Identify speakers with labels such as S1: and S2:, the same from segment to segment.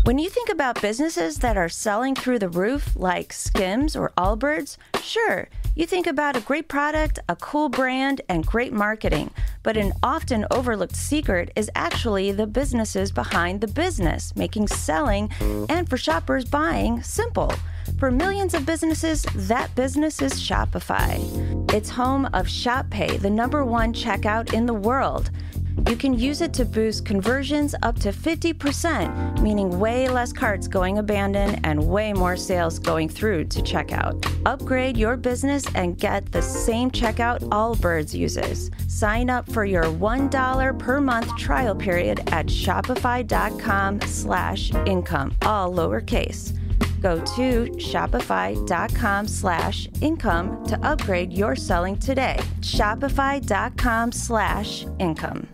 S1: When you think about businesses that are selling through the roof, like Skims or Allbirds, sure, you think about a great product, a cool brand, and great marketing. But an often overlooked secret is actually the businesses behind the business, making selling and for shoppers buying simple. For millions of businesses, that business is Shopify. It's home of Shop Pay, the #1 checkout in the world. You can use it to boost conversions up to 50%, meaning way less carts going abandoned and way more sales going through to checkout. Upgrade your business and get the same checkout Allbirds uses. Sign up for your $1 per month trial period at shopify.com/income, all lowercase. Go to shopify.com/income to upgrade your selling today. Shopify.com/income.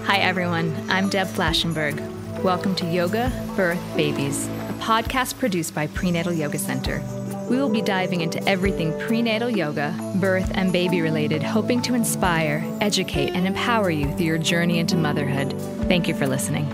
S2: Hi everyone, I'm Deb Flashenberg. Welcome to Yoga, Birth, Babies, a podcast produced by Prenatal Yoga Center. We will be diving into everything prenatal yoga, birth, and baby related, hoping to inspire, educate, and empower you through your journey into motherhood. Thank you for listening.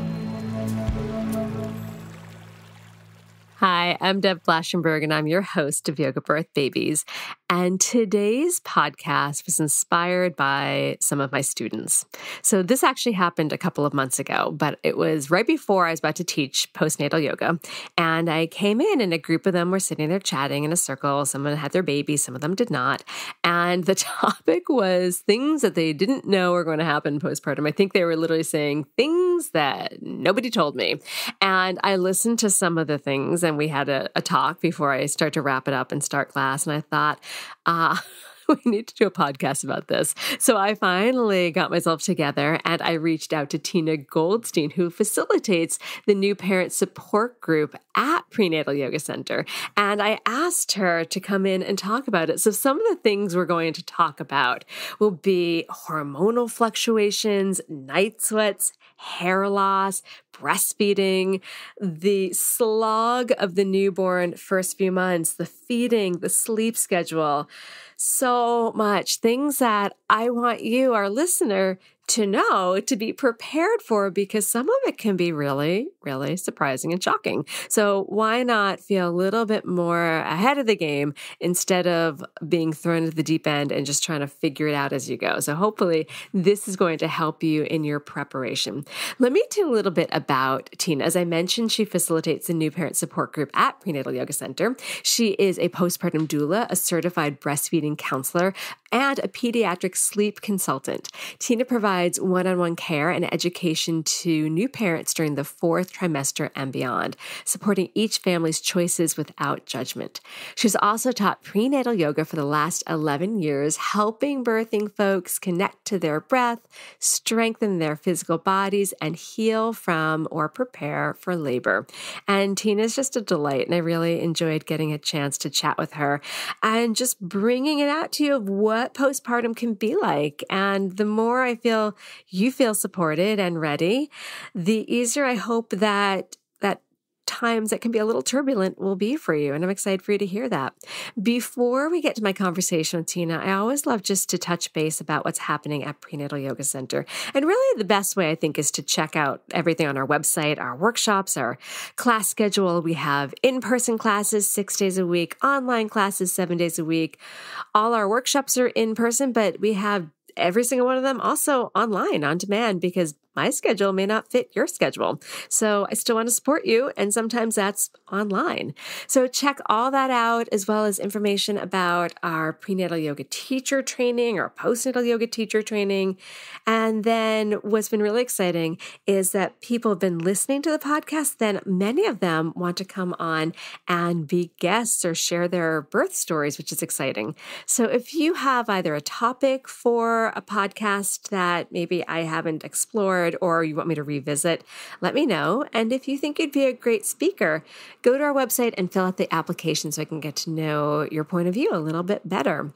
S3: Hi, I'm Deb Flashenberg, and I'm your host of Yoga Birth Babies. And today's podcast was inspired by some of my students. So this actually happened a couple of months ago, but it was right before I was about to teach postnatal yoga. And I came in and a group of them were sitting there chatting in a circle. Some of them had their babies, some of them did not. And the topic was things that they didn't know were going to happen postpartum. I think they were literally saying things that nobody told me. And I listened to some of the things, and we had a talk before I start to wrap it up and start class. And I thought, we need to do a podcast about this. So I finally got myself together and I reached out to Tina Goldstein, who facilitates the new parent support group at Prenatal Yoga Center. And I asked her to come in and talk about it. So some of the things we're going to talk about will be hormonal fluctuations, night sweats, hair loss, breastfeeding, the slog of the newborn first few months, the feeding, the sleep schedule, so much things that I want you, our listener, to know, to be prepared for, because some of it can be really, really surprising and shocking. So why not feel a little bit more ahead of the game instead of being thrown into the deep end and just trying to figure it out as you go? So hopefully this is going to help you in your preparation. Let me tell you a little bit about Tina. As I mentioned, she facilitates the new parent support group at Prenatal Yoga Center. She is a postpartum doula, a certified breastfeeding counselor, and a pediatric sleep consultant. Tina provides one-on-one care and education to new parents during the 4th trimester and beyond, supporting each family's choices without judgment. She's also taught prenatal yoga for the last 11 years, helping birthing folks connect to their breath, strengthen their physical bodies, and heal from or prepare for labor. And Tina's just a delight, and I really enjoyed getting a chance to chat with her and just bringing it out to you of what postpartum can be like. And the more I feel you feel supported and ready, the easier I hope that times that can be a little turbulent will be for you. And I'm excited for you to hear that. Before we get to my conversation with Tina, I always love just to touch base about what's happening at Prenatal Yoga Center. And really the best way, I think, is to check out everything on our website, our workshops, our class schedule. We have in-person classes 6 days a week, online classes 7 days a week. All our workshops are in person, but we have every single one of them also online on demand, because my schedule may not fit your schedule. So I still want to support you, and sometimes that's online. So check all that out, as well as information about our prenatal yoga teacher training, our postnatal yoga teacher training. And then what's been really exciting is that people have been listening to the podcast, then many of them want to come on and be guests or share their birth stories, which is exciting. So if you have either a topic for a podcast that maybe I haven't explored, or you want me to revisit, let me know. And if you think you'd be a great speaker, go to our website and fill out the application so I can get to know your point of view a little bit better.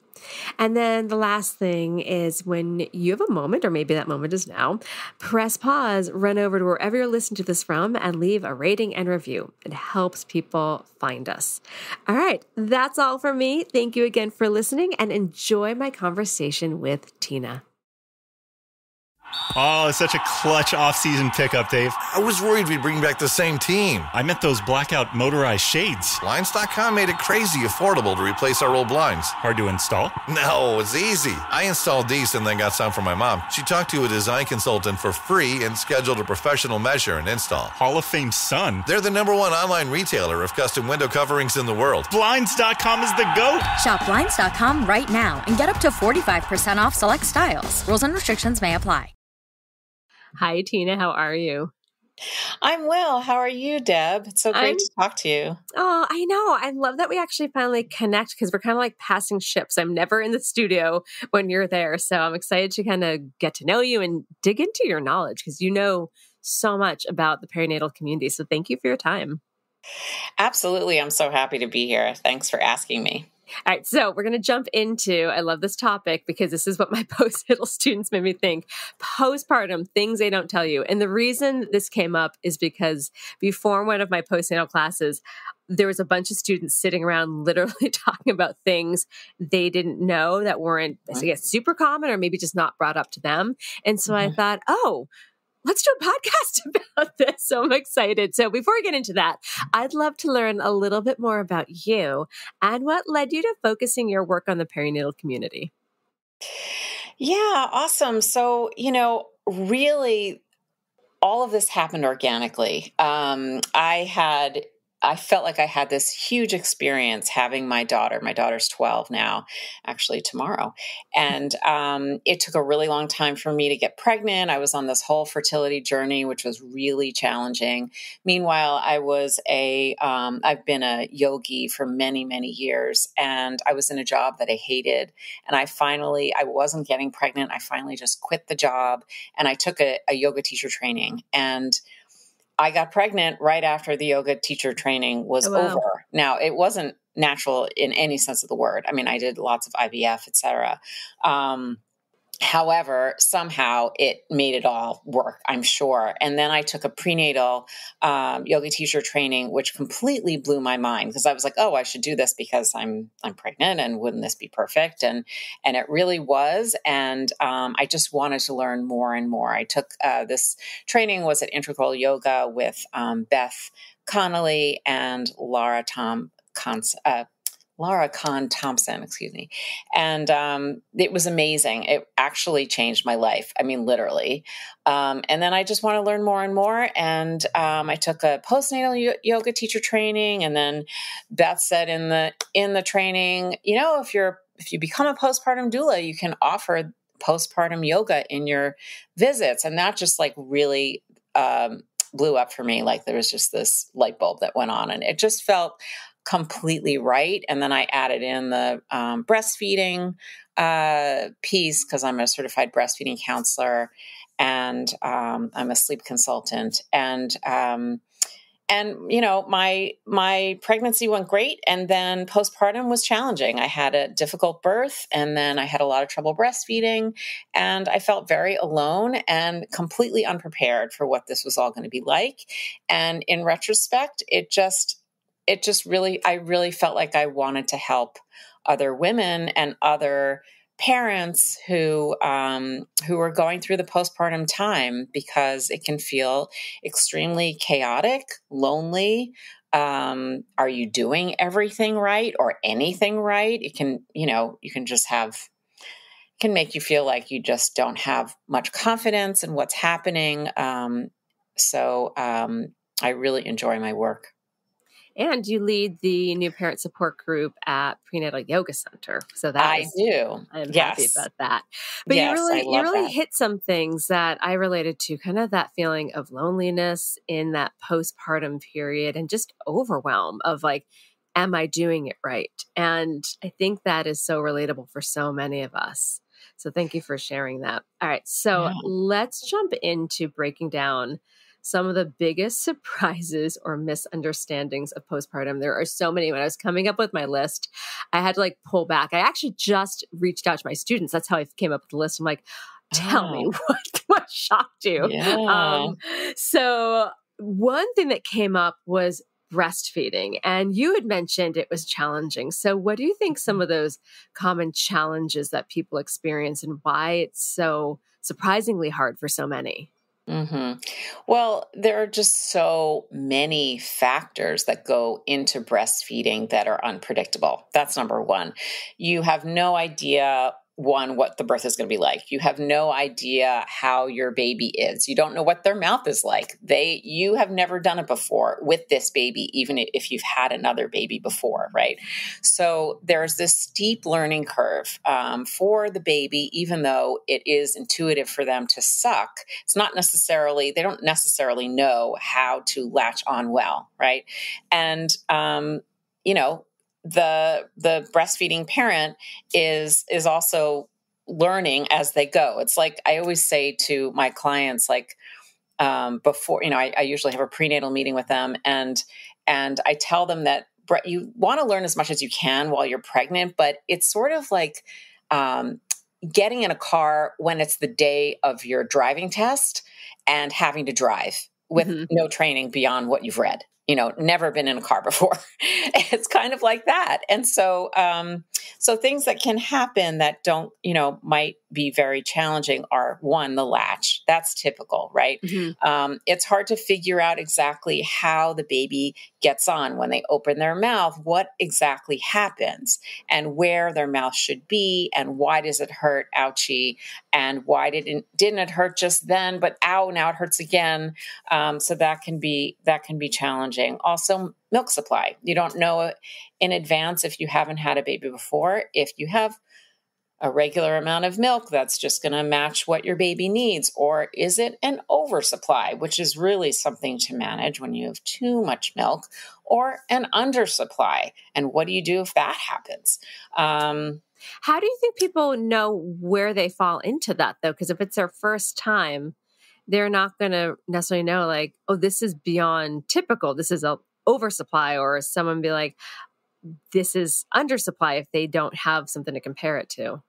S3: And then the last thing is, when you have a moment, or maybe that moment is now, press pause, run over to wherever you're listening to this from, and leave a rating and review. It helps people find us. All right, that's all from me. Thank you again for listening, and enjoy my conversation with Tina.
S4: Oh, it's such a clutch off-season pickup, Dave.
S5: I was worried we'd bring back the same team.
S4: I meant those blackout motorized shades.
S5: Blinds.com made it crazy affordable to replace our old blinds.
S4: Hard to install?
S5: No, it's easy. I installed these and then got some for my mom. She talked to a design consultant for free and scheduled a professional measure and install.
S4: Hall of Fame son.
S5: They're the #1 online retailer of custom window coverings in the world.
S4: Blinds.com is the GOAT.
S6: Shop Blinds.com right now and get up to 45% off select styles. Rules and restrictions may apply.
S3: Hi, Tina. How are you?
S7: I'm well. How are you, Deb? It's so great to talk to you.
S3: Oh, I know. I love that we actually finally connect because we're kind of like passing ships. I'm never in the studio when you're there. So I'm excited to kind of get to know you and dig into your knowledge because you know so much about the perinatal community. So thank you for your time.
S7: Absolutely. I'm so happy to be here. Thanks for asking me.
S3: All right, so we're going to jump into, I love this topic because this is what my postnatal students made me think, postpartum, things they don't tell you. And the reason this came up is because before one of my postnatal classes, there was a bunch of students sitting around literally talking about things they didn't know that weren't, I guess, super common or maybe just not brought up to them. And so I thought, let's do a podcast about this. So I'm excited. So before we get into that, I'd love to learn a little bit more about you and what led you to focusing your work on the perinatal community.
S7: Yeah, awesome. So, really all of this happened organically. I felt like I had this huge experience having my daughter. My daughter's 12 now, actually tomorrow. And it took a really long time for me to get pregnant. I was on this whole fertility journey, which was really challenging. Meanwhile, I've been a yogi for many, many years, and I was in a job that I hated. And I wasn't getting pregnant. I finally just quit the job and I took a yoga teacher training, and I got pregnant right after the yoga teacher training was over. Now, it wasn't natural in any sense of the word. I mean, I did lots of IVF, et cetera. However, somehow it made it all work, I'm sure. And then I took a prenatal yoga teacher training, which completely blew my mind because I was like, oh, I should do this because I'm pregnant and wouldn't this be perfect? And it really was. And I just wanted to learn more and more. I took this training was at Integral Yoga with Beth Connolly and Laura Kahn Thompson, excuse me. And it was amazing. It actually changed my life. I mean, literally. And then I just want to learn more and more. And I took a postnatal yoga teacher training. And then Beth said in the training, if you become a postpartum doula, you can offer postpartum yoga in your visits. And that just like really blew up for me. Like there was just this light bulb that went on, and it just felt completely right. And then I added in the breastfeeding piece because I'm a certified breastfeeding counselor and I'm a sleep consultant. And my pregnancy went great. And then postpartum was challenging. I had a difficult birth and then I had a lot of trouble breastfeeding, and I felt very alone and completely unprepared for what this was all going to be like. And in retrospect, I really felt like I wanted to help other women and other parents who are going through the postpartum time, because it can feel extremely chaotic, lonely. Are you doing everything right or anything right? It can, can make you feel like you just don't have much confidence in what's happening. So I really enjoy my work.
S3: And you lead the new parent support group at Prenatal Yoga Center. So
S7: I do.
S3: I'm happy about that. But
S7: yes,
S3: you really hit some things that I related to, kind of that feeling of loneliness in that postpartum period and just overwhelm of like, am I doing it right? And I think that is so relatable for so many of us. So thank you for sharing that. All right. So let's jump into breaking down some of the biggest surprises or misunderstandings of postpartum. There are so many. When I was coming up with my list, I had to like pull back. I actually just reached out to my students. That's how I came up with the list. I'm like, tell me what shocked you.
S7: Yeah.
S3: So one thing that came up was breastfeeding, and you had mentioned it was challenging. So what do you think some of those common challenges that people experience and why it's so surprisingly hard for so many?
S7: Well, there are just so many factors that go into breastfeeding that are unpredictable. That's number one. You have no idea, one, what the birth is going to be like. You have no idea how your baby is. You don't know what their mouth is like. You have never done it before with this baby, even if you've had another baby before, right? So there's this steep learning curve for the baby, even though it is intuitive for them to suck. They don't necessarily know how to latch on well, right? And, the breastfeeding parent is also learning as they go. It's like I always say to my clients, like before, I usually have a prenatal meeting with them, and I tell them that you want to learn as much as you can while you're pregnant, but it's sort of like getting in a car when it's the day of your driving test and having to drive with no training beyond what you've read. Never been in a car before. It's kind of like that. And so, so things that can happen that don't, might be very challenging are, one, the latch. That's typical, right? It's hard to figure out exactly how the baby gets on when they open their mouth, what exactly happens and where their mouth should be and why does it hurt, ouchie, and why didn't it hurt just then, but ow, now it hurts again. So that can be challenging. Also, milk supply. You don't know in advance if you haven't had a baby before, if you have a regular amount of milk that's just going to match what your baby needs, or is it an oversupply, which is really something to manage when you have too much milk, or an undersupply. And what do you do if that happens?
S3: How do you think people know where they fall into that, though? Because if it's their first time, they're not going to necessarily know, like, oh, this is beyond typical. This is an oversupply, or someone be like, this is undersupply if they don't have something to compare it to.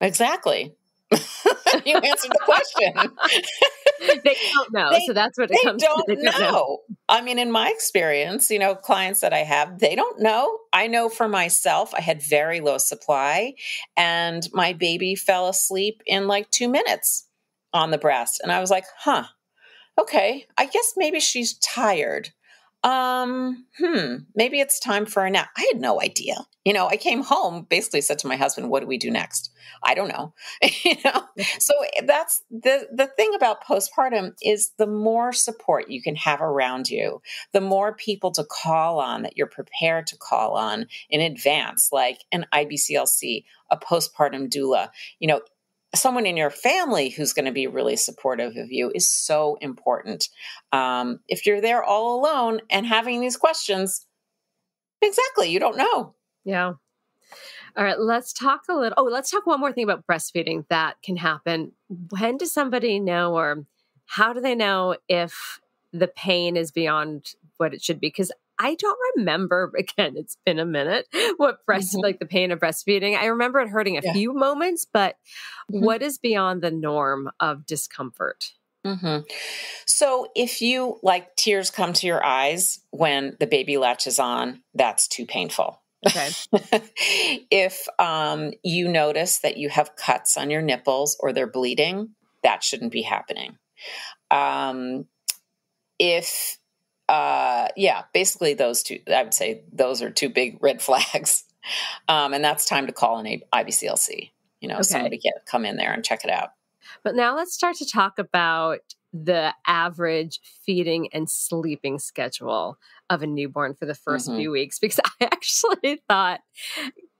S7: Exactly. You answered the question.
S3: They don't know. So that's what it comes to. They don't know.
S7: I mean, in my experience, clients that I have, they don't know. I know for myself, I had very low supply and my baby fell asleep in like 2 minutes on the breast. And I was like, okay, I guess maybe she's tired. Maybe it's time for a nap. I had no idea. I came home, basically said to my husband, what do we do next? I don't know. So that's the thing about postpartum is the more support you can have around you, the more people to call on that you're prepared to call on in advance, like an IBCLC, a postpartum doula, someone in your family who's going to be really supportive of you is so important. If you're there all alone and having these questions, exactly, you don't know.
S3: Yeah. All right, let's talk one more thing about breastfeeding that can happen. When does somebody know, or how do they know if the pain is beyond what it should be? Because I don't remember, again, it's been a minute, what like the pain of breastfeeding. I remember it hurting a few moments, but what is beyond the norm of discomfort?
S7: So if you like tears come to your eyes when the baby latches on, that's too painful.
S3: Okay.
S7: If you notice that you have cuts on your nipples or they're bleeding, that shouldn't be happening. Basically those two, I would say those are two big red flags. And that's time to call an IBCLC, somebody come in there and check it out.
S3: But now let's start to talk about the average feeding and sleeping schedule of a newborn for the first few weeks, because I actually thought,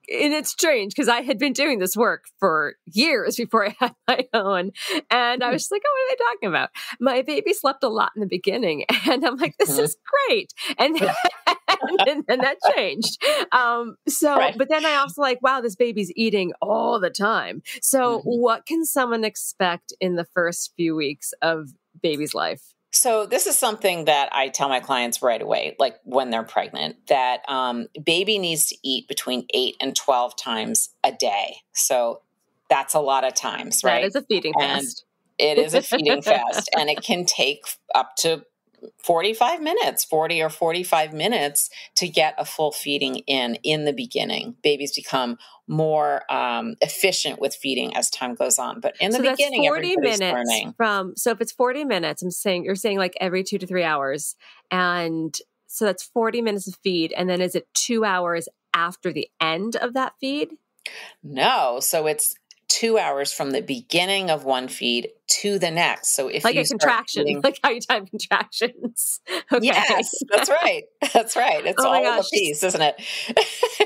S3: and it's strange because I had been doing this work for years before I had my own. And I was just like, oh, what are they talking about? My baby slept a lot in the beginning. And I'm like, this is great. And then that changed. But then I also like, wow, this baby's eating all the time. So what can someone expect in the first few weeks of baby's life?
S7: So this is something that I tell my clients right away, like when they're pregnant, that baby needs to eat between 8 and 12 times a day. So that's a lot of times, right?
S3: That is a feeding fast.
S7: It is a feeding fast, and it can take up to 45 minutes, 40 or 45 minutes to get a full feeding in the beginning. Babies become more efficient with feeding as time goes on. But in the beginning,
S3: that's 40
S7: everybody's
S3: minutes
S7: learning.
S3: so if it's 40 minutes, you're saying like every 2 to 3 hours. And so that's 40 minutes of feed. And then is it 2 hours after the end of that feed?
S7: No. So it's 2 hours from the beginning of one feed to the next. So if
S3: like
S7: you
S3: a contraction, like how you time contractions. Okay.
S7: Yes, that's right. That's right. It's all of a piece, isn't it?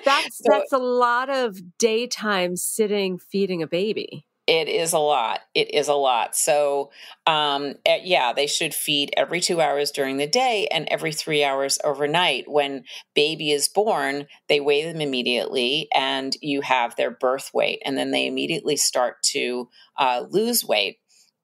S3: That's a lot of daytime sitting feeding a baby.
S7: It is a lot. It is a lot. So, they should feed every 2 hours during the day and every 3 hours overnight. When baby is born, they weigh them immediately and you have their birth weight, and then they immediately start to lose weight.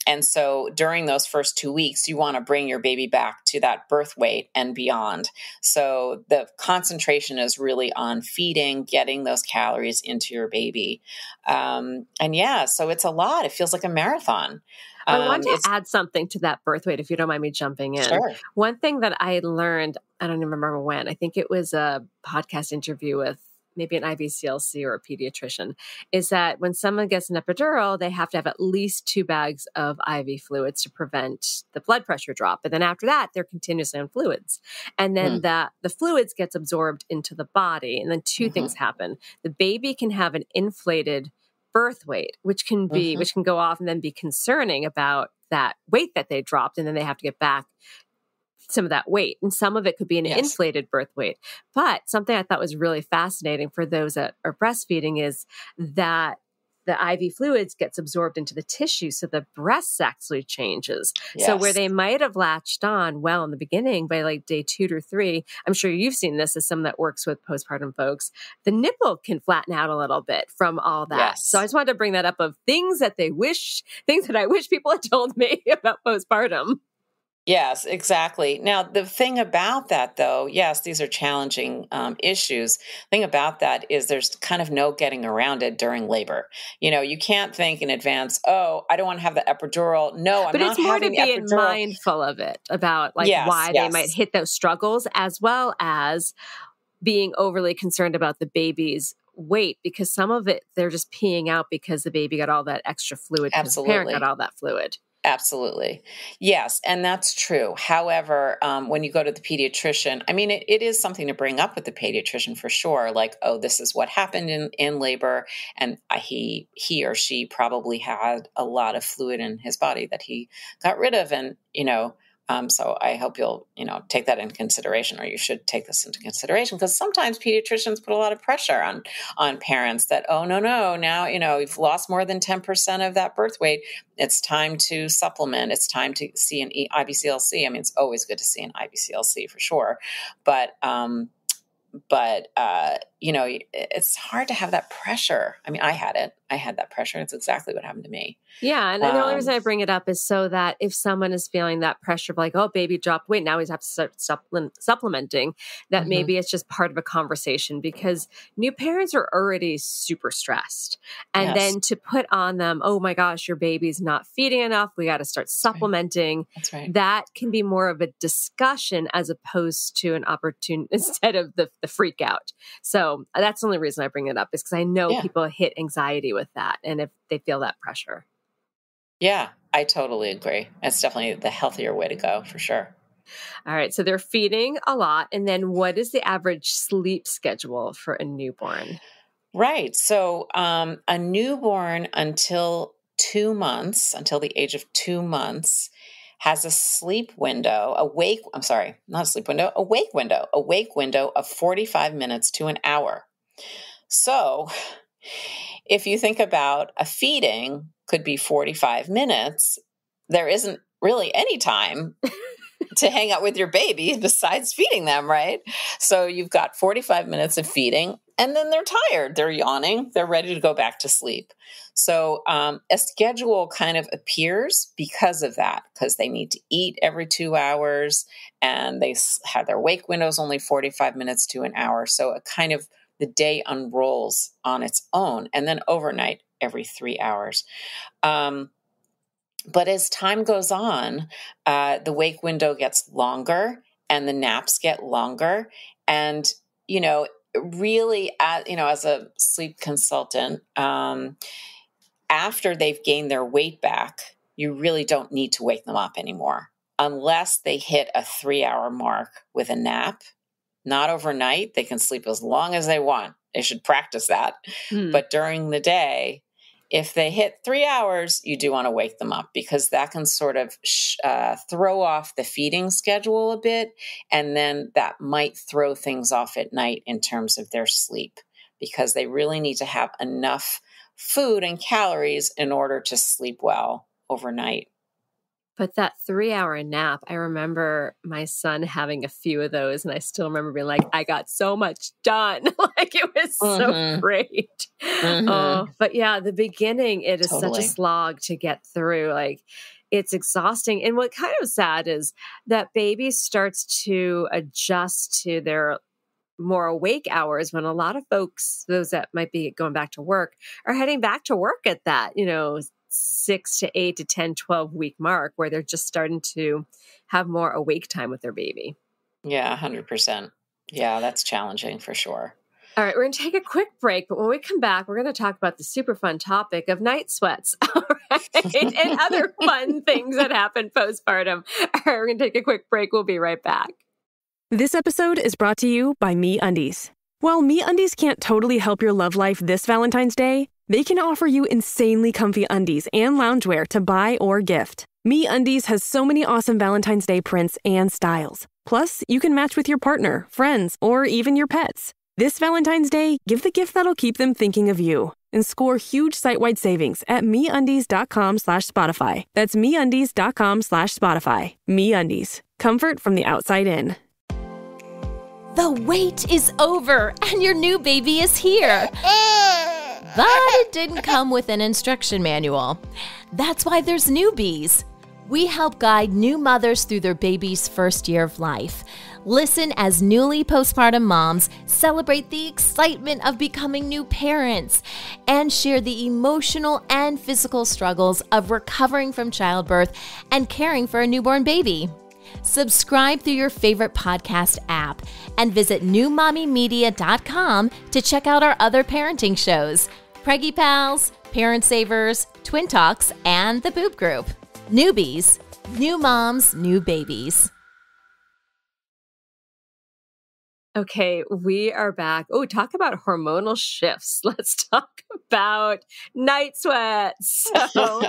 S7: And so during those first 2 weeks, you want to bring your baby back to that birth weight and beyond. So the concentration is really on feeding, getting those calories into your baby. So it's a lot. It feels like a marathon.
S3: I want to add something to that birth weight, if you don't mind me jumping in.
S7: Sure.
S3: One thing that I learned, I don't even remember when, I think it was a podcast interview with maybe an IBCLC or a pediatrician, is that when someone gets an epidural, they have to have at least 2 bags of IV fluids to prevent the blood pressure drop. And then after that, they're continuously on fluids. And then the fluids gets absorbed into the body. And then 2 things happen. The baby can have an inflated birth weight, which can go off and then be concerning about that weight that they dropped. And then they have to get back some of that weight. And some of it could be an inflated birth weight. But something I thought was really fascinating for those that are breastfeeding is that the IV fluids gets absorbed into the tissue. So the breast actually changes. Yes. So where they might have latched on well in the beginning, by like day 2 to 3, I'm sure you've seen this as someone that works with postpartum folks, the nipple can flatten out a little bit from all that. Yes. So I just wanted to bring that up of things that I wish people had told me about postpartum.
S7: Yes, exactly. Now, the thing about that, though, yes, these are challenging issues. The thing about that is there's kind of no getting around it during labor. You can't think in advance, oh, I don't want to have the epidural. No, I'm not having the epidural. But it's more to be
S3: mindful of it, about why they might hit those struggles, as well as being overly concerned about the baby's weight, because some of it, they're just peeing out because the baby got all that extra fluid.
S7: Absolutely.
S3: The parent got all that fluid.
S7: Absolutely. Yes. And that's true. However, when you go to the pediatrician, I mean, it is something to bring up with the pediatrician for sure. Like, oh, this is what happened in labor. And he or she probably had a lot of fluid in his body that he got rid of. And, so I hope you'll, take that into consideration, or you should take this into consideration, because sometimes pediatricians put a lot of pressure on parents that, oh, no, now, you've lost more than 10% of that birth weight. It's time to supplement. It's time to see an IBCLC. I mean, it's always good to see an IBCLC for sure. But it's hard to have that pressure. I mean, I had it. I had that pressure. It's exactly what happened to me.
S3: Yeah. And the only reason I bring it up is so that if someone is feeling that pressure of like, oh, baby dropped weight, now we have to start supplementing, that maybe it's just part of a conversation, because new parents are already super stressed. And then to put on them, oh my gosh, your baby's not feeding enough, we got to start supplementing.
S7: That's right.
S3: That can be more of a discussion as opposed to an opportunity, instead of the freak out. So that's the only reason I bring it up, is because I know people hit anxiety with that, and if they feel that pressure.
S7: Yeah, I totally agree. It's definitely the healthier way to go, for sure.
S3: All right. So they're feeding a lot. And then what is the average sleep schedule for a newborn?
S7: Right. So a newborn until the age of 2 months, has a sleep window, a wake window of 45 minutes to an hour. So if you think about a feeding could be 45 minutes, there isn't really any time to hang out with your baby besides feeding them, right? So you've got 45 minutes of feeding, and then they're tired, they're yawning, they're ready to go back to sleep. So a schedule kind of appears because of that, because they need to eat every 2 hours, and they have their wake windows only 45 minutes to an hour. So the day unrolls on its own, and then overnight every 3 hours. But as time goes on, the wake window gets longer and the naps get longer. And, really, as a sleep consultant, after they've gained their weight back, you really don't need to wake them up anymore unless they hit a 3-hour mark with a nap. Not overnight. They can sleep as long as they want. They should practice that. But during the day, if they hit 3 hours, you do want to wake them up because that can sort of throw off the feeding schedule a bit. And then that might throw things off at night in terms of their sleep because they really need to have enough food and calories in order to sleep well overnight.
S3: But that 3-hour nap, I remember my son having a few of those, and I still remember being like, I got so much done. Like it was so great. But yeah, the beginning, it is such a slog to get through. Like it's exhausting. And what kind of sad is that baby starts to adjust to their more awake hours when a lot of folks, those that might be going back to work, are heading back to work at that, 6 to 8 to 10, 12 week mark where they're just starting to have more awake time with their baby.
S7: Yeah, 100%. Yeah, that's challenging for sure.
S3: All right, we're going to take a quick break, but when we come back, we're going to talk about the super fun topic of night sweats, all right? And other fun things that happen postpartum. All right, we're going to take a quick break. We'll be right back.
S8: This episode is brought to you by MeUndies. While MeUndies can't totally help your love life this Valentine's Day, they can offer you insanely comfy undies and loungewear to buy or gift. MeUndies has so many awesome Valentine's Day prints and styles. Plus, you can match with your partner, friends, or even your pets. This Valentine's Day, give the gift that'll keep them thinking of you and score huge site-wide savings at MeUndies.com/Spotify. That's MeUndies.com/Spotify. MeUndies. Comfort from the outside in.
S9: The wait is over and your new baby is here. But it didn't come with an instruction manual. That's why there's Newbies. We help guide new mothers through their baby's first year of life. Listen as newly postpartum moms celebrate the excitement of becoming new parents and share the emotional and physical struggles of recovering from childbirth and caring for a newborn baby. Subscribe through your favorite podcast app and visit newmommymedia.com to check out our other parenting shows, Preggy Pals, Parent Savers, Twin Talks, and The Boob Group. Newbies, new moms, new babies.
S3: Okay, we are back. Oh, talk about hormonal shifts. Let's talk about night sweats. So,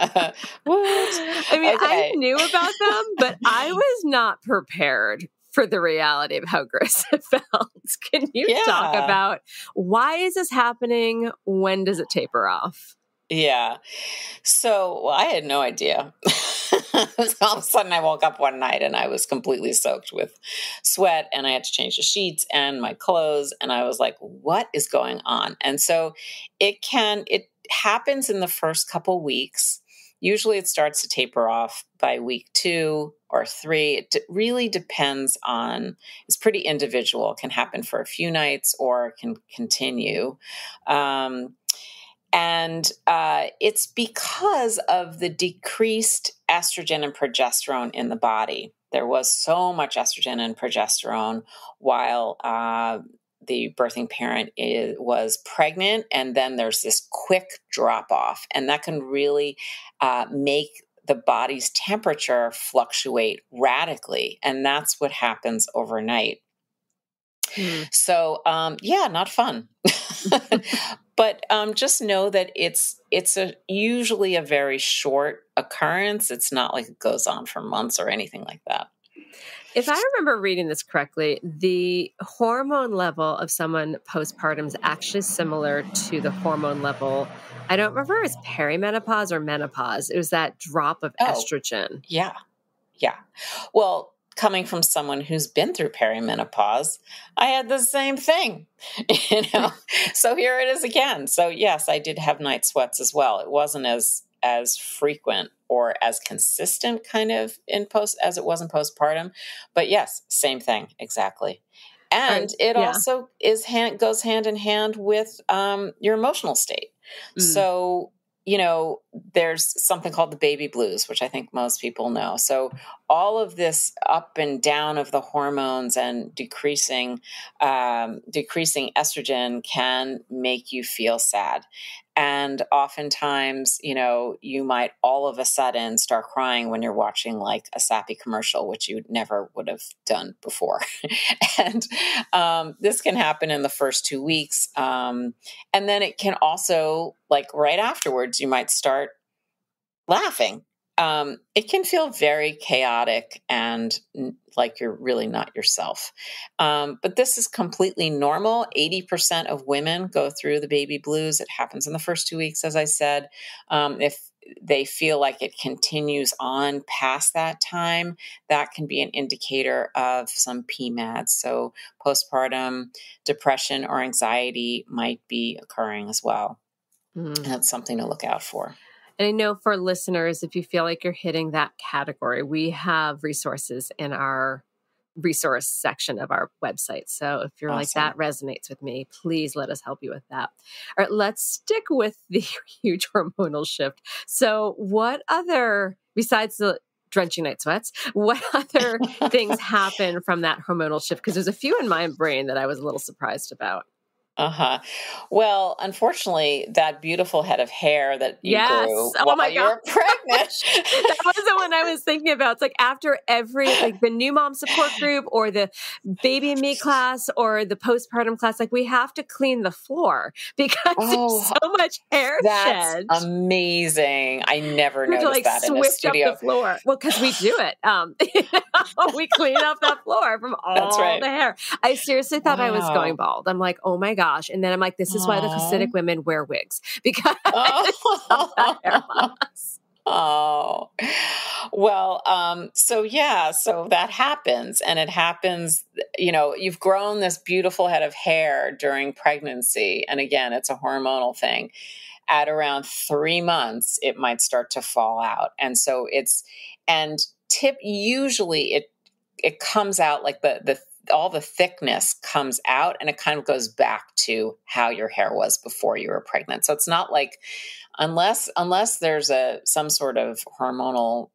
S7: What?
S3: I knew about them, but I was not prepared for the reality of how gross it felt. Can you talk about why is this happening? When does it taper off?
S7: Yeah. So I had no idea. All of a sudden I woke up one night and I was completely soaked with sweat and I had to change the sheets and my clothes. And I was like, what is going on? And so it happens in the first couple weeks. Usually it starts to taper off by week 2 or 3. It really depends on, it's pretty individual. It can happen for a few nights or it can continue. And it's because of the decreased estrogen and progesterone in the body. There was so much estrogen and progesterone while the birthing parent was pregnant, and then there's this quick drop off, and that can really make the body's temperature fluctuate radically, and that's what happens overnight. So, not fun. But just know that it's usually a very short occurrence. It's not like it goes on for months or anything like that.
S3: If I remember reading this correctly, the hormone level of someone postpartum is actually similar to the hormone level. I don't remember if it was perimenopause or menopause. It was that drop of estrogen.
S7: Yeah. Yeah. Well, coming from someone who's been through perimenopause, I had the same thing, so here it is again. So yes, I did have night sweats as well. It wasn't as frequent or as consistent kind of as it was in postpartum, but yes, same thing. Exactly. And it also goes hand in hand with your emotional state. So, there's something called the baby blues, which I think most people know. So all of this up and down of the hormones and decreasing estrogen can make you feel sad. And oftentimes, you might all of a sudden start crying when you're watching like a sappy commercial, which you never would have done before. And this can happen in the first 2 weeks. And then it can also, like right afterwards, you might start laughing. It can feel very chaotic and like you're really not yourself. But this is completely normal. 80% of women go through the baby blues. It happens in the first 2 weeks, as I said. If they feel like it continues on past that time, that can be an indicator of some PMADs. So postpartum depression or anxiety might be occurring as well. And that's something to look out for.
S3: And I know for listeners, if you feel like you're hitting that category, we have resources in our resource section of our website. So if you're
S7: Awesome.
S3: Like, that resonates with me, please let us help you with that. All right, let's stick with the huge hormonal shift. So what other, besides the drenching night sweats, what other things happen from that hormonal shift? Because there's a few in my brain that I was a little surprised about.
S7: Well, unfortunately, that beautiful head of hair that you grew while you were pregnant.
S3: That was the one I was thinking about. It's like after every, like the new mom support group or the baby and me class or the postpartum class, like we have to clean the floor because there's so much hair shed.
S7: That's amazing. I never noticed that in a studio.
S3: Up the floor. Well, because we do it. We clean up that floor from all the hair. I seriously thought I was going bald. I'm like, oh my gosh. And then I'm like, this is why the Hasidic women wear wigs, because of that hair loss.
S7: So that happens. And it happens, you've grown this beautiful head of hair during pregnancy. And again, it's a hormonal thing. At around 3 months, it might start to fall out. And so usually it comes out like all the thickness comes out and it kind of goes back to how your hair was before you were pregnant. So it's not like, unless there's some sort of hormonal,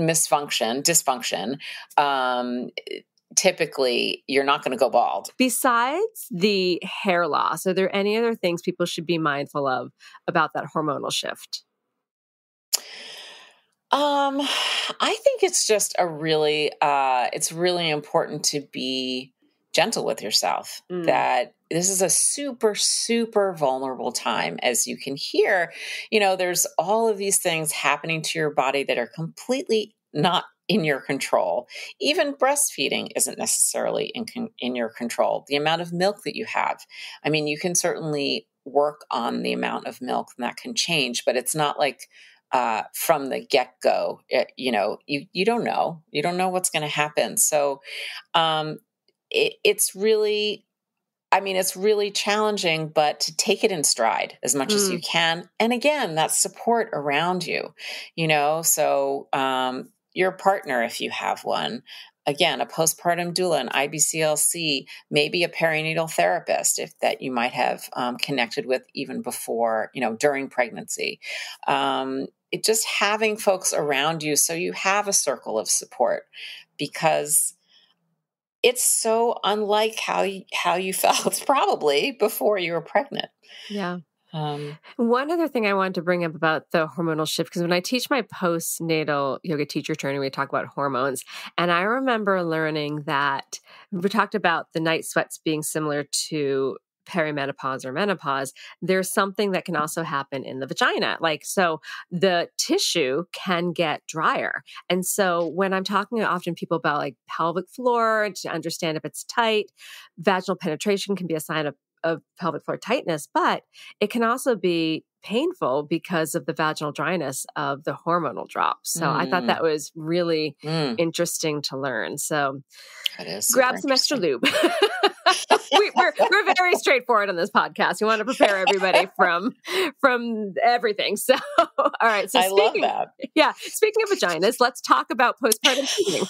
S7: dysfunction, typically you're not going to go bald.
S3: Besides the hair loss, are there any other things people should be mindful of about that hormonal shift?
S7: I think it's just it's really important to be gentle with yourself, that this is a super, super vulnerable time. As you can hear, there's all of these things happening to your body that are completely not in your control. Even breastfeeding isn't necessarily in your control. The amount of milk that you have. I mean, you can certainly work on the amount of milk and that can change, but it's not like from the get-go, you don't know. You don't know what's going to happen. So it's really challenging, but to take it in stride as much as you can. And again, that support around you, so your partner, if you have one, again, a postpartum doula, an IBCLC, maybe a perinatal therapist that you might have connected with even before, during pregnancy. Just having folks around you so you have a circle of support, because it's so unlike how you felt probably before you were pregnant.
S3: Yeah. One other thing I wanted to bring up about the hormonal shift, because when I teach my postnatal yoga teacher training, we talk about hormones. And I remember learning that we talked about the night sweats being similar to perimenopause or menopause. There's something that can also happen in the vagina. So the tissue can get drier. And so when I'm talking to often people about like pelvic floor to understand if it's tight, vaginal penetration can be a sign of pelvic floor tightness, but it can also be painful because of the vaginal dryness of the hormonal drops. So I thought that was really interesting to learn. So
S7: that is
S3: grab some extra lube. We're very straightforward on this podcast. We want to prepare everybody from everything. So, all right. So
S7: I love that.
S3: Yeah. Speaking of vaginas, let's talk about postpartum bleeding.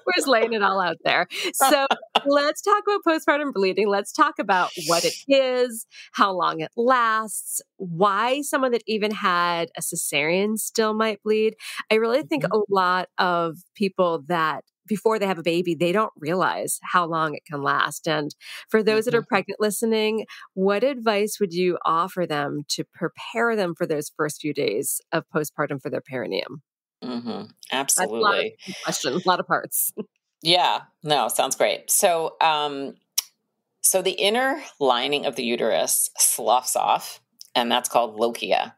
S3: We're just laying it all out there. So let's talk about postpartum bleeding. Let's talk about what it is, how long it lasts, why someone that even had a cesarean still might bleed. I really think a lot of people that before they have a baby, they don't realize how long it can last. And for those that are pregnant listening, what advice would you offer them to prepare them for those first few days of postpartum for their perineum?
S7: Absolutely.
S3: That's a lot of questions, a lot of parts.
S7: Yeah, no, sounds great. So, so the inner lining of the uterus sloughs off, and that's called lochia.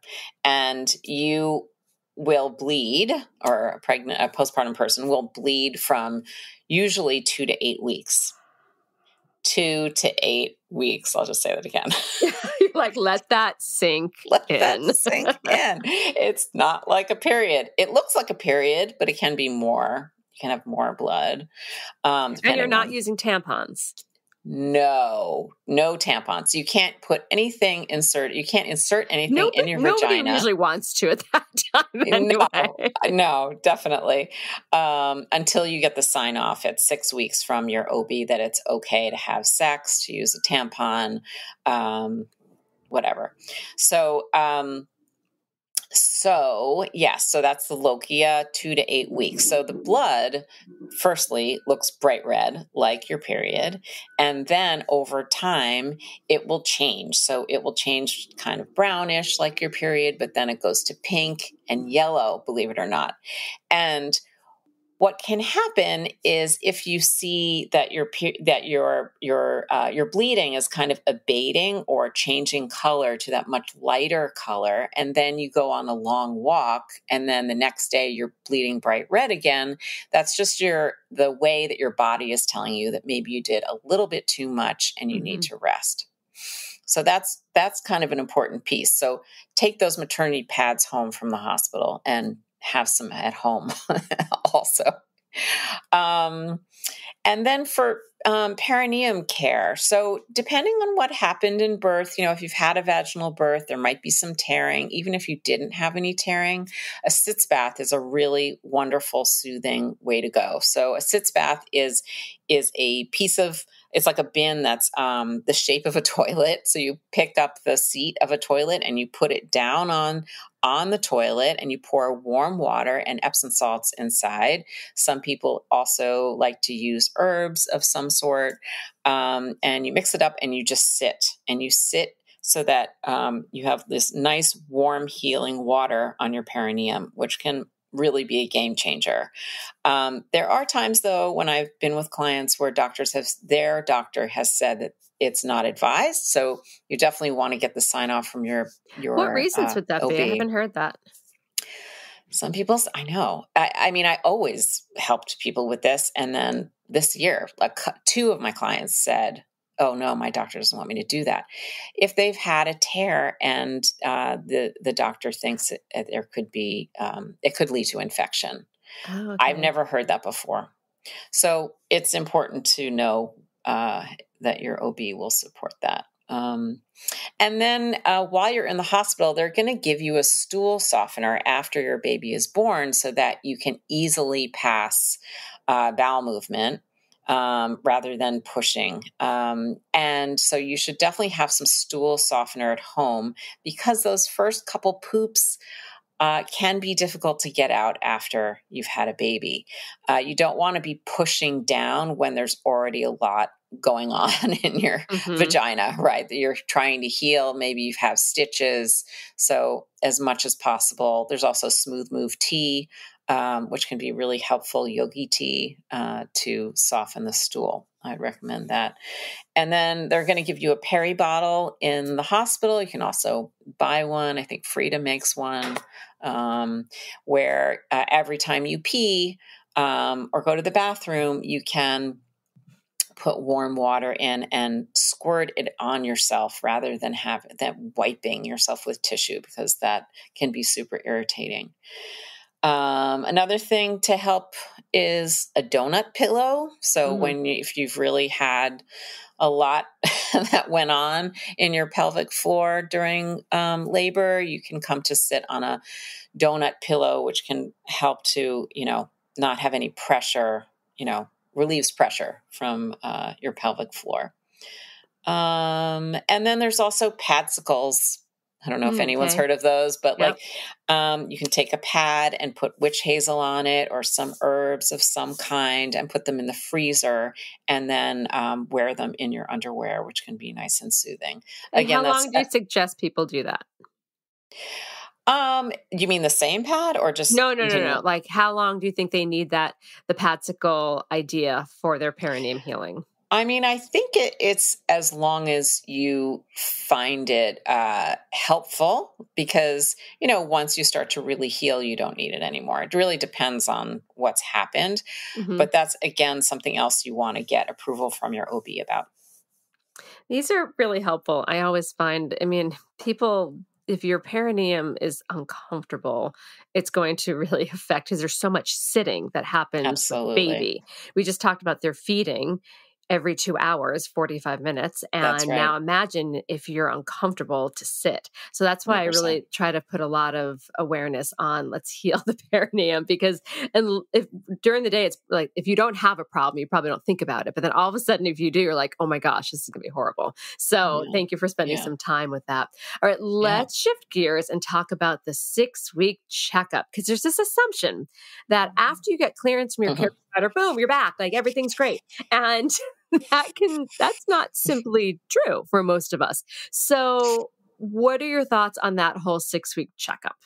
S7: And you will bleed, or a postpartum person will bleed from usually 2 to 8 weeks. 2 to 8 weeks. I'll just say that again.
S3: Like, let that sink in.
S7: That sink in. It's not like a period. It looks like a period, but it can be more. You can have more blood.
S3: And you're not using tampons.
S7: No tampons. You can't put anything you can't insert anything in your vagina.
S3: Nobody usually wants to at that time anyway.
S7: No, definitely. Until you get the sign off at 6 weeks from your OB that it's okay to have sex, to use a tampon, whatever. So that's the lochia, 2 to 8 weeks. So the blood, firstly, looks bright red, like your period. And then over time, it will change. So it will change kind of brownish, like your period, but then it goes to pink and yellow, believe it or not. And what can happen is if you see that your bleeding is kind of abating or changing color to that much lighter color, and then you go on a long walk, and then the next day you're bleeding bright red again, that's just the way that your body is telling you that maybe you did a little bit too much and you need to rest. So that's kind of an important piece. So take those maternity pads home from the hospital and have some at home also. And then for perineum care. So depending on what happened in birth, if you've had a vaginal birth, there might be some tearing. Even if you didn't have any tearing, a sitz bath is a really wonderful, soothing way to go. So a sitz bath is a piece of, it's like a bin that's the shape of a toilet. So you pick up the seat of a toilet and you put it down on the toilet, and you pour warm water and Epsom salts inside. Some people also like to use herbs of some sort, and you mix it up and you just sit. And you sit so that you have this nice, warm, healing water on your perineum, which can really be a game changer. There are times, though, when I've been with clients where their doctor has said that it's not advised. So you definitely want to get the sign off from your
S3: What reasons would that
S7: OB.
S3: be? I haven't heard that.
S7: Some people, I know. I mean, I always helped people with this. And then this year, like 2 of my clients said, oh no, my doctor doesn't want me to do that. If they've had a tear and the doctor thinks there could be, it could lead to infection. Oh, okay. I've never heard that before. So it's important to know that your OB will support that. And then while you're in the hospital, they're going to give you a stool softener after your baby is born so that you can easily pass bowel movement rather than pushing. And so you should definitely have some stool softener at home, because those first couple poops can be difficult to get out after you've had a baby. You don't want to be pushing down when there's already a lot going on in your vagina, right? That you're trying to heal. Maybe you have stitches. So as much as possible, there's also Smooth Move tea, which can be really helpful, yogi tea, to soften the stool. I'd recommend that. And then they're going to give you a peri bottle in the hospital. You can also buy one. I think Frida makes one, where every time you pee or go to the bathroom, you can put warm water in and squirt it on yourself rather than wiping yourself with tissue, because that can be super irritating. Another thing to help is a donut pillow. So if you've really had a lot that went on in your pelvic floor during labor, you can come to sit on a donut pillow, which can help to, not have any pressure, relieves pressure from your pelvic floor. And then there's also padsicles. I don't know if anyone's heard of those, but you can take a pad and put witch hazel on it or some herbs of some kind and put them in the freezer, and then wear them in your underwear, which can be nice and soothing.
S3: And again, how long do you suggest people do that?
S7: You mean the same pad or just
S3: no. Like, how long do you think they need the padsicle idea for their perineum healing?
S7: I mean, I think it's as long as you find it helpful, because, once you start to really heal, you don't need it anymore. It really depends on what's happened. But that's, again, something else you want to get approval from your OB about.
S3: These are really helpful. I always find, people, if your perineum is uncomfortable, it's going to really affect, because there's so much sitting that happens with baby. We just talked about their feeding every 2 hours, 45 minutes. And now imagine if you're uncomfortable to sit. So that's why 100%. I really try to put a lot of awareness on let's heal the perineum, because if during the day, it's like, if you don't have a problem, you probably don't think about it. But then all of a sudden, if you do, you're like, oh my gosh, this is going to be horrible. So thank you for spending some time with that. All right, let's shift gears and talk about the 6-week checkup, because there's this assumption that after you get clearance from your care provider, boom, you're back. Like everything's great. And that's not simply true for most of us. So what are your thoughts on that whole 6-week checkup?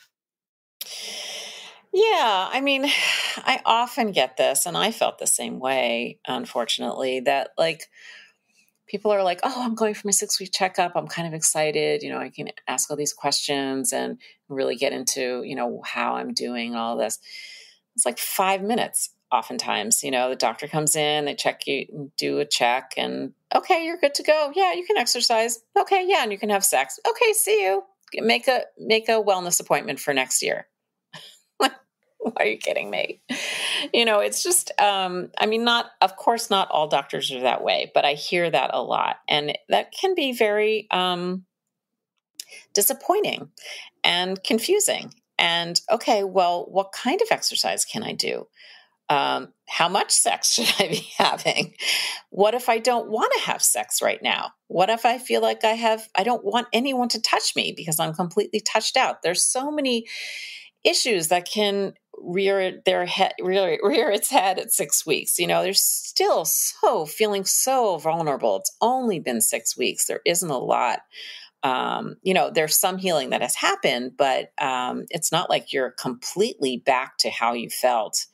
S7: Yeah, I often get this, and I felt the same way, unfortunately, that people are like, oh, I'm going for my 6-week checkup. I'm kind of excited. I can ask all these questions and really get into, how I'm doing and all this. It's like 5 minutes. Oftentimes, the doctor comes in, they check you, do a check, and okay, you're good to go. Yeah, you can exercise. Okay, yeah, and you can have sex. Okay, see you. Make a wellness appointment for next year. Why are you kidding me? It's just, of course, not all doctors are that way, but I hear that a lot, and that can be very disappointing and confusing. And okay, well, what kind of exercise can I do? How much sex should I be having? What if I don't want to have sex right now? What if I feel like I don't want anyone to touch me because I'm completely touched out? There's so many issues that can rear its head at 6 weeks. They're still feeling so vulnerable. It's only been 6 weeks. There isn't a lot. There's some healing that has happened, but it's not like you're completely back to how you felt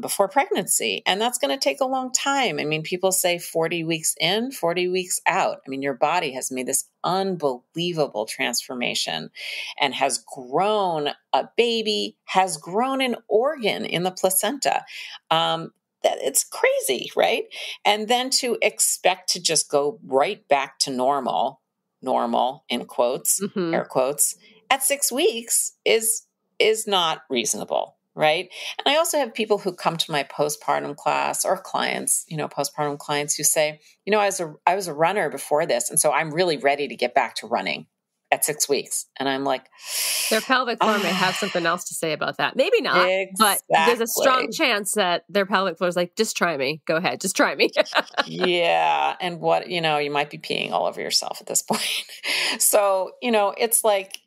S7: before pregnancy. And that's going to take a long time. People say 40 weeks in, 40 weeks out. Your body has made this unbelievable transformation and has grown a baby, has grown an organ in the placenta. It's crazy, right? And then to expect to just go right back to normal in quotes, air quotes, at 6 weeks is not reasonable. Right. And I also have people who come to my postpartum class, or clients, postpartum clients who say, I was a runner before this, and so I'm really ready to get back to running at 6 weeks. And I'm like,
S3: their pelvic floor may have something else to say about that. Maybe not, but there's a strong chance that their pelvic floor is like, just try me. Go ahead. Just try me.
S7: Yeah. And what, you might be peeing all over yourself at this point. So, it's like,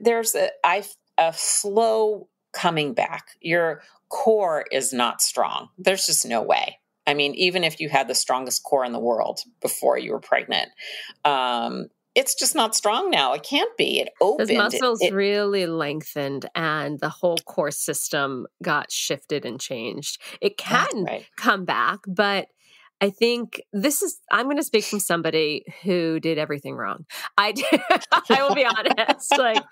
S7: there's a slow coming back. Your core is not strong. There's just no way. Even if you had the strongest core in the world before you were pregnant, it's just not strong now. It can't be. It opened.
S3: Those muscles really lengthened, and the whole core system got shifted and changed. It can come back, but I think I'm going to speak from somebody who did everything wrong. I will be honest. Like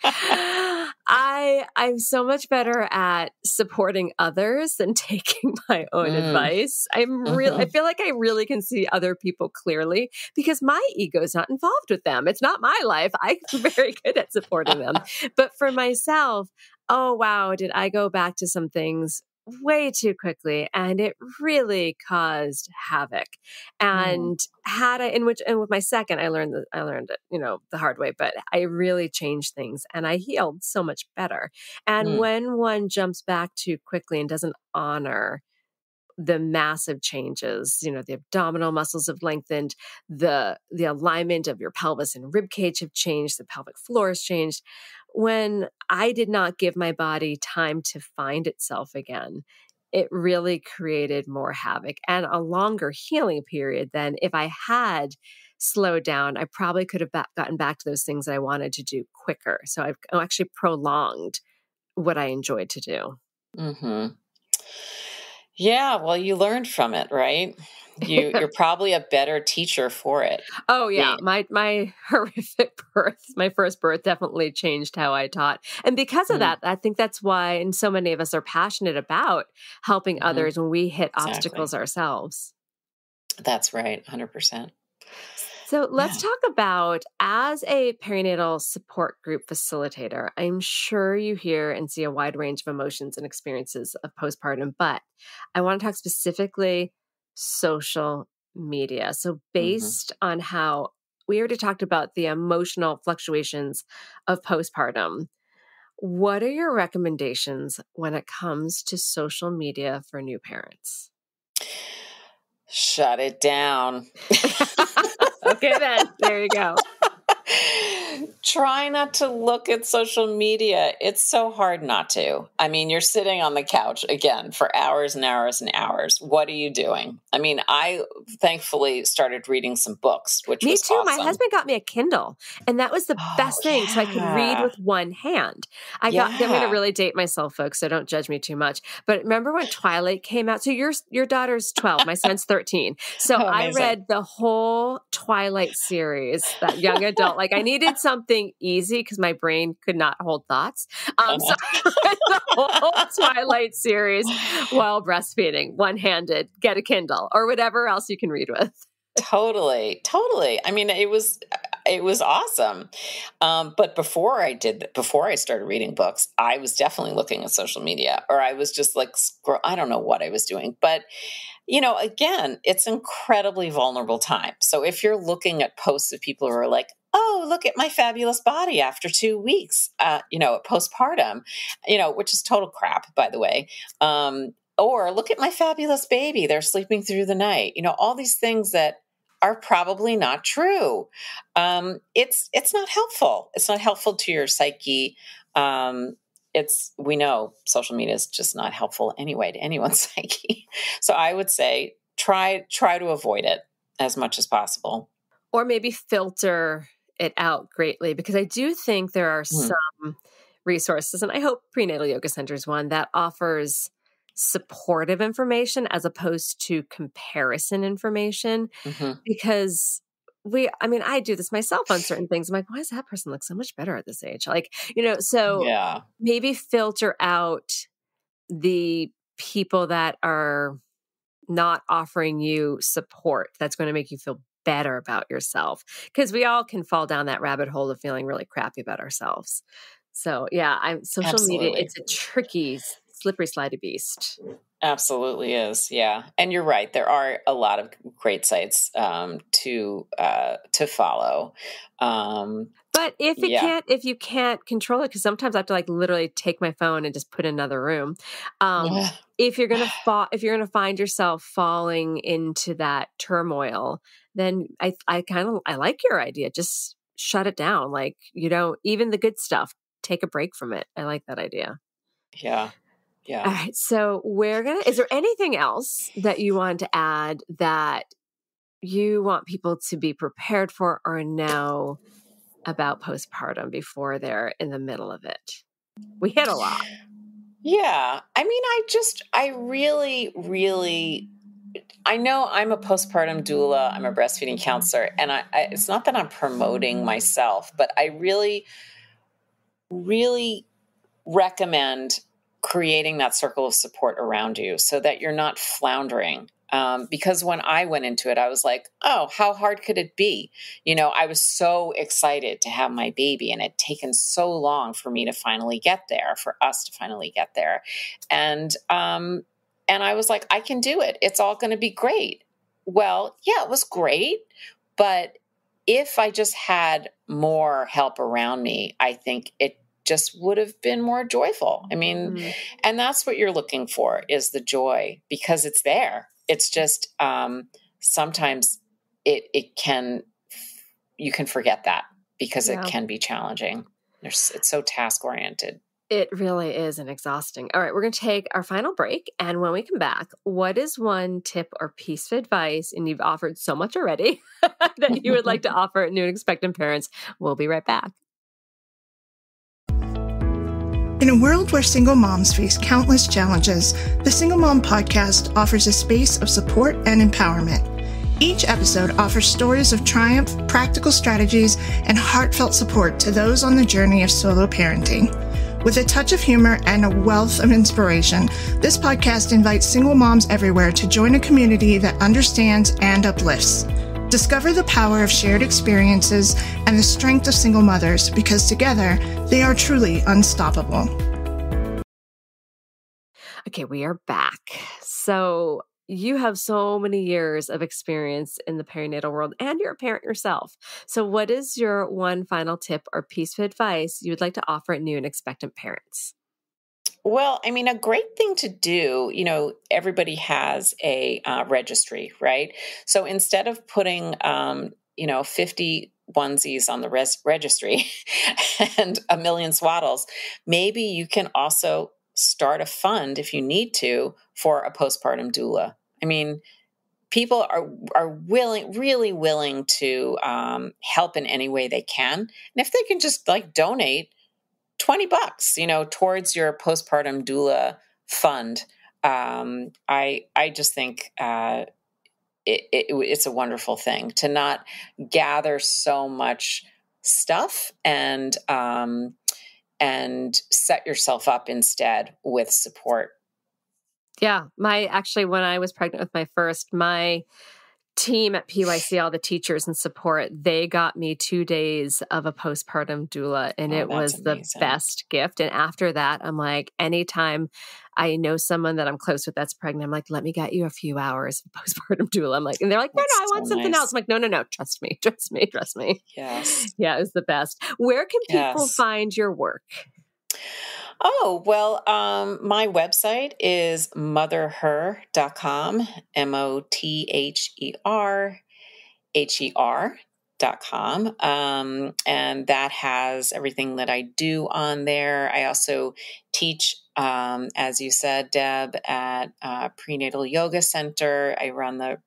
S3: I'm so much better at supporting others than taking my own advice. I feel like I really can see other people clearly because my ego's not involved with them. It's not my life. I'm very good at supporting them. But for myself, oh wow, did I go back to some things way too quickly, and it really caused havoc. And with my second, I learned it, the hard way, but I really changed things and I healed so much better. And when one jumps back too quickly and doesn't honor the massive changes, the abdominal muscles have lengthened, the alignment of your pelvis and rib cage have changed, the pelvic floor has changed. When I did not give my body time to find itself again, it really created more havoc and a longer healing period than if I had slowed down. I probably could have gotten back to those things that I wanted to do quicker. So I've actually prolonged what I enjoyed to do.
S7: Mm-hmm. Yeah, well, you learned from it, right? You're probably a better teacher for it.
S3: Oh yeah, my horrific birth, my first birth, definitely changed how I taught, and because of that, I think that's why, and so many of us are passionate about helping others when we hit obstacles ourselves.
S7: That's right, 100%.
S3: So let's talk about, as a perinatal support group facilitator, I'm sure you hear and see a wide range of emotions and experiences of postpartum, but I want to talk specifically social media. So based on how we already talked about the emotional fluctuations of postpartum, what are your recommendations when it comes to social media for new parents?
S7: Shut it down.
S3: Okay, then. There you go.
S7: Try not to look at social media. It's so hard not to. I mean, you're sitting on the couch again for hours and hours and hours. What are you doing? I mean, I thankfully started reading some books, which was awesome.
S3: Me too. My husband got me a Kindle, and that was the best thing. So I could read with one hand. I'm going to really date myself, folks, so don't judge me too much. But remember when Twilight came out? So your daughter's 12, my son's 13. So I read the whole Twilight series, that young adult. Like I needed something easy because my brain could not hold thoughts. So I read the whole Twilight series while breastfeeding, one-handed. Get a Kindle or whatever else you can read with.
S7: Totally. I mean, it was awesome. But before I started reading books, I was definitely looking at social media, or I was just like, I don't know what I was doing, but again, it's incredibly vulnerable time. So if you're looking at posts of people who are like, oh, look at my fabulous body after 2 weeks, postpartum, which is total crap, by the way. Or look at my fabulous baby. They're sleeping through the night. All these things that are probably not true. It's not helpful. It's not helpful to your psyche. We know social media is just not helpful anyway to anyone's psyche. So I would say try to avoid it as much as possible.
S3: Or maybe filter it out greatly, because I do think there are some resources, and I hope Prenatal Yoga Center is one that offers supportive information as opposed to comparison information, because I do this myself on certain things. I'm like, why does that person look so much better at this age? Maybe filter out the people that are not offering you support that's going to make you feel better about yourself, because we all can fall down that rabbit hole of feeling really crappy about ourselves. So social media, it's a tricky, slippery, slidey beast.
S7: Absolutely is. Yeah. And you're right. There are a lot of great sites to follow.
S3: But if you can't control it, because sometimes I have to literally take my phone and just put it in another room. If you're gonna find yourself falling into that turmoil, then I like your idea. Just shut it down. Even the good stuff, take a break from it. I like that idea.
S7: Yeah. Yeah.
S3: All right. So is there anything else that you want to add that you want people to be prepared for or know about postpartum before they're in the middle of it? We hit a lot.
S7: Yeah. I mean, I really, really I know I'm a postpartum doula, I'm a breastfeeding counselor, and it's not that I'm promoting myself, but I really, really recommend creating that circle of support around you so that you're not floundering. Because when I went into it, I was like, oh, how hard could it be? I was so excited to have my baby, and it had taken so long for me to finally get there, for us to finally get there. And I was like, I can do it. It's all going to be great. Well, yeah, it was great. But if I just had more help around me, I think it just would have been more joyful. I mean, and that's what you're looking for, is the joy, because it's there. It's just sometimes you can forget that because it can be challenging. It's so task oriented.
S3: It really is, and exhausting. All right, we're going to take our final break. And when we come back, what is one tip or piece of advice, and you've offered so much already, that you would like to offer new and expectant parents? We'll be right back.
S10: In a world where single moms face countless challenges, the Single Mom Podcast offers a space of support and empowerment. Each episode offers stories of triumph, practical strategies, and heartfelt support to those on the journey of solo parenting. With a touch of humor and a wealth of inspiration, this podcast invites single moms everywhere to join a community that understands and uplifts. Discover the power of shared experiences and the strength of single mothers, because together they are truly unstoppable.
S3: Okay, we are back. So you have so many years of experience in the perinatal world, and you're a parent yourself. So what is your one final tip or piece of advice you would like to offer at new and expectant parents?
S7: Well, I mean, a great thing to do, everybody has a registry, right? So instead of putting, 50 onesies on the registry and a million swaddles, maybe you can also start a fund, if you need to, for a postpartum doula. I mean, people are really willing to help in any way they can. And if they can just donate $20, towards your postpartum doula fund, I just think it's a wonderful thing to not gather so much stuff and set yourself up instead with support.
S3: Yeah, when I was pregnant with my first, my team at PYC, all the teachers and support, they got me 2 days of a postpartum doula, and it was amazing. The best gift. And after that, I'm like, anytime I know someone that I'm close with that's pregnant, I'm like, let me get you a few hours of postpartum doula. I'm like, and they're like, no, I want something else. I'm like, no, trust me.
S7: Yes.
S3: Yeah, it was the best. Where can people find your work?
S7: Oh, well, my website is motherher.com, motherher.com. And that has everything that I do on there. I also teach, as you said, Deb, at Prenatal Yoga Center. I run the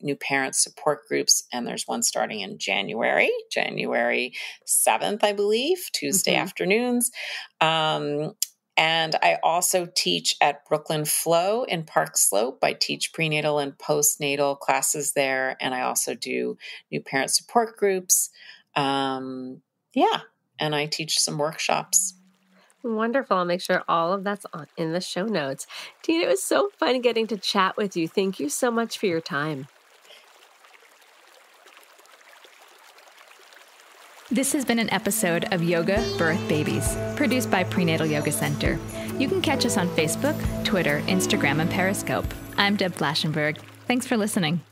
S7: new parent support groups, and there's one starting in January 7th, I believe, Tuesday afternoons. And I also teach at Brooklyn Flow in Park Slope. I teach prenatal and postnatal classes there. And I also do new parent support groups. And I teach some workshops.
S3: Wonderful. I'll make sure all of that's in the show notes. Tina, it was so fun getting to chat with you. Thank you so much for your time.
S2: This has been an episode of Yoga Birth Babies, produced by Prenatal Yoga Center. You can catch us on Facebook, Twitter, Instagram, and Periscope. I'm Deb Flaschenberg. Thanks for listening.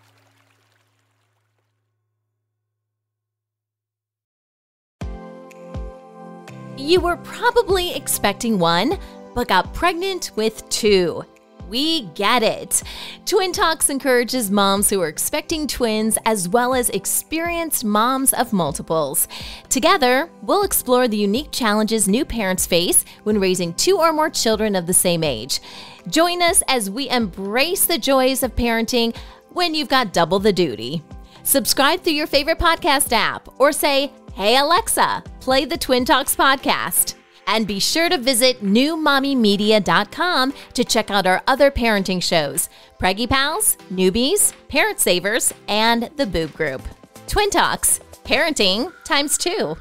S9: You were probably expecting one, but got pregnant with two. We get it. Twin Talks encourages moms who are expecting twins as well as experienced moms of multiples. Together, we'll explore the unique challenges new parents face when raising two or more children of the same age. Join us as we embrace the joys of parenting when you've got double the duty. Subscribe through your favorite podcast app or say, "Hey Alexa, play the Twin Talks podcast." And be sure to visit newmommymedia.com to check out our other parenting shows, Preggy Pals, Newbies, Parent Savers, and The Boob Group. Twin Talks, parenting times 2.